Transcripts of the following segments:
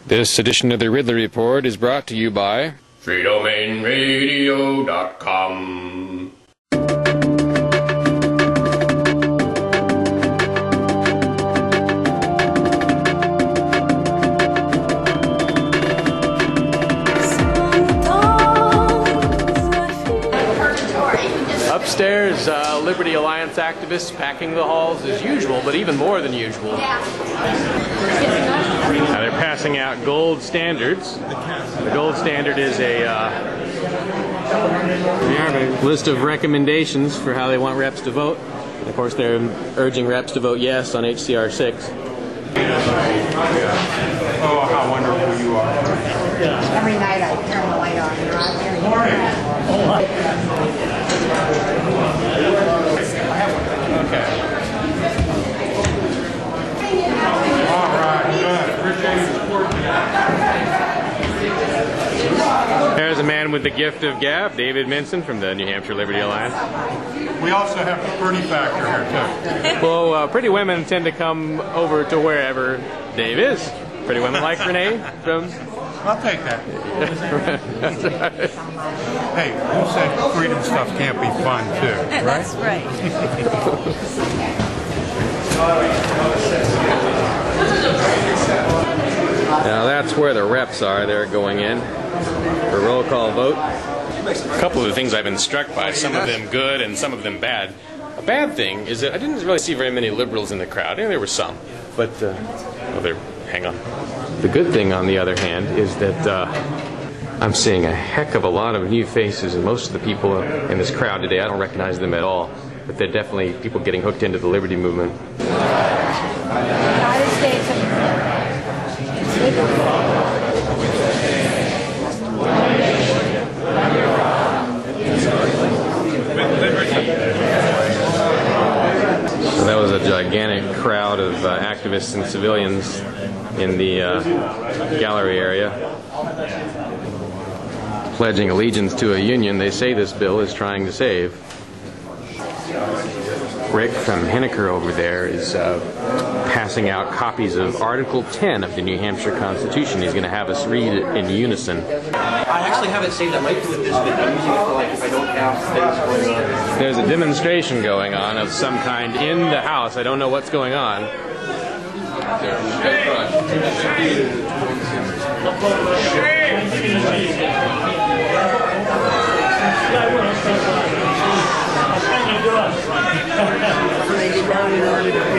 This edition of the Ridley Report is brought to you by freedomainradio.com. Upstairs, Liberty Alliance activists packing the halls as usual, but even more than usual. Now they're passing out gold standards. The gold standard is a list of recommendations for how they want reps to vote. And of course, they're urging reps to vote yes on HCR 6. Oh, how wonderful you are. Every night I turn the light on and you're out there. Okay. All right, good. Appreciate your support. There's a man with the gift of gab, David Minson from the New Hampshire Liberty Alliance. We also have the pretty factor here, too. Well, pretty women tend to come over to wherever Dave is. Pretty women like Renee from... I'll take that. Hey, who said freedom stuff can't be fun, too? Right? That's right. Now that's where the reps are. They're going in for roll call vote. A couple of the things I've been struck by, some of them good and some of them bad. A bad thing is that I didn't really see very many liberals in the crowd. There were some, but hang on. The good thing, on the other hand, is that I'm seeing a heck of a lot of new faces, and most of the people in this crowd today, I don't recognize them at all, but they're definitely people getting hooked into the liberty movement. United States of So that was a gigantic crowd of activists and civilians in the gallery area, pledging allegiance to a union they say this bill is trying to save. Rick from Henniker over there is passing out copies of Article 10 of the New Hampshire Constitution. He's going to have us read it in unison. I actually have it saved. I might do it this bit. I'm using it for like if I don't have things going on. There's a demonstration going on of some kind in the house. I don't know what's going on.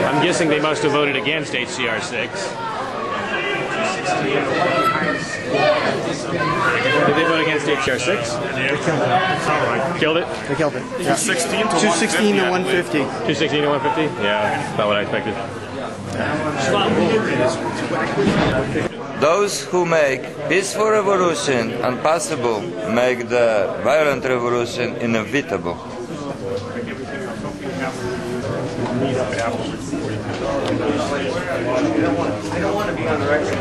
I'm guessing they must have voted against HCR 6. Did they vote against HCR 6? Yeah. Killed it? They killed it. Yeah. 216 to 150. 216 to 150? Yeah, about what I expected. Those who make peaceful revolution impossible make the violent revolution inevitable. I don't want to be on the record.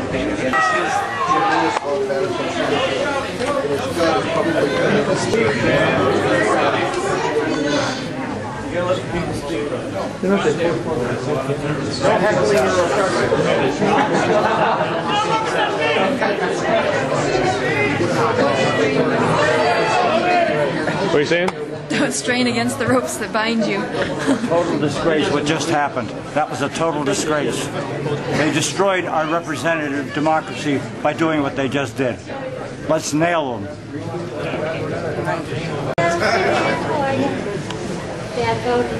What are you saying? Don't strain against the ropes that bind you. Total disgrace what just happened. That was a total disgrace. They destroyed our representative democracy by doing what they just did. Let's nail them. Dad voted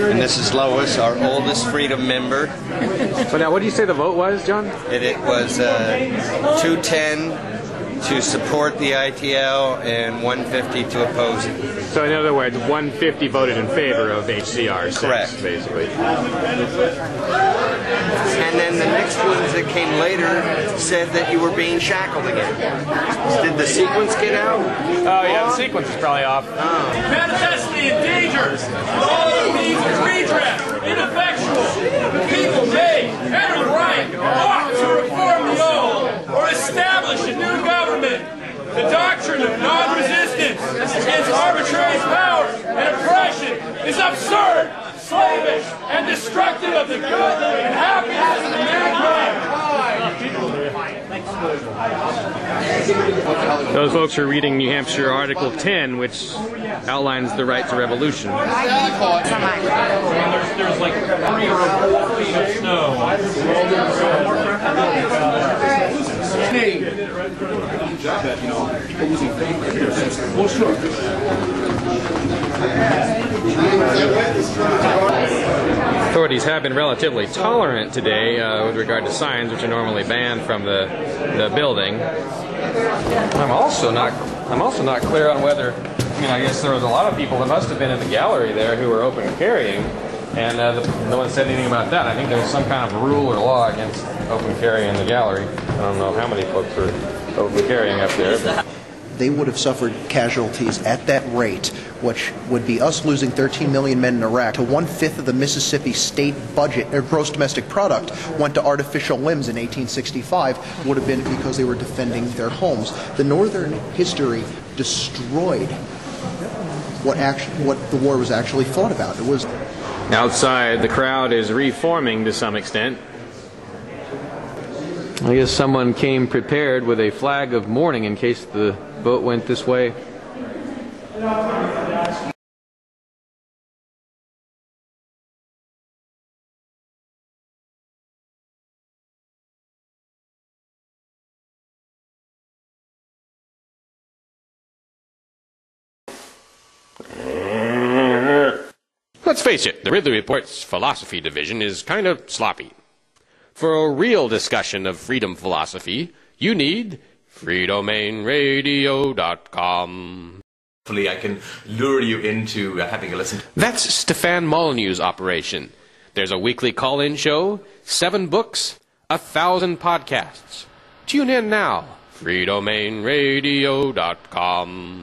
And this is Lois, our oldest freedom member. So now, what do you say the vote was, John? It was 210 to support the ITL and 150 to oppose it. So in other words, 150 voted in favor of HCR 6, Correct. basically. And then the next ones that came later said that you were being shackled again. Did the sequence get out? Oh yeah, the sequence is probably off. Manifestly in danger. All it means is redress. Ineffectual. People may, and are right, ought to reform the old or establish a new government. The doctrine of non-resistance the good and happiness of mankind. Those folks are reading New Hampshire Article 10, which outlines the right to revolution. There's like 3 or 4 feet of snow. Well, sure. Authorities have been relatively tolerant today with regard to signs, which are normally banned from the building. I'm also not clear on whether. I mean, I guess there was a lot of people that must have been in the gallery there who were open carrying, and no one said anything about that. I think there's some kind of rule or law against open carrying in the gallery. I don't know how many folks were open carrying up there. They would have suffered casualties at that rate, which would be us losing 13 million men in Iraq. To 1/5 of the Mississippi state budget, or gross domestic product, went to artificial limbs in 1865, would have been because they were defending their homes. The Northern history destroyed what the war was actually fought about. It was outside. The crowd is reforming to some extent. I guess someone came prepared with a flag of mourning in case the boat went this way. Let's face it, the Ridley Report's philosophy division is kind of sloppy. For a real discussion of freedom philosophy, you need freedomainradio.com. Hopefully I can lure you into having a listen. That's Stefan Molyneux's operation. There's a weekly call-in show, 7 books, 1,000 podcasts. Tune in now, freedomainradio.com.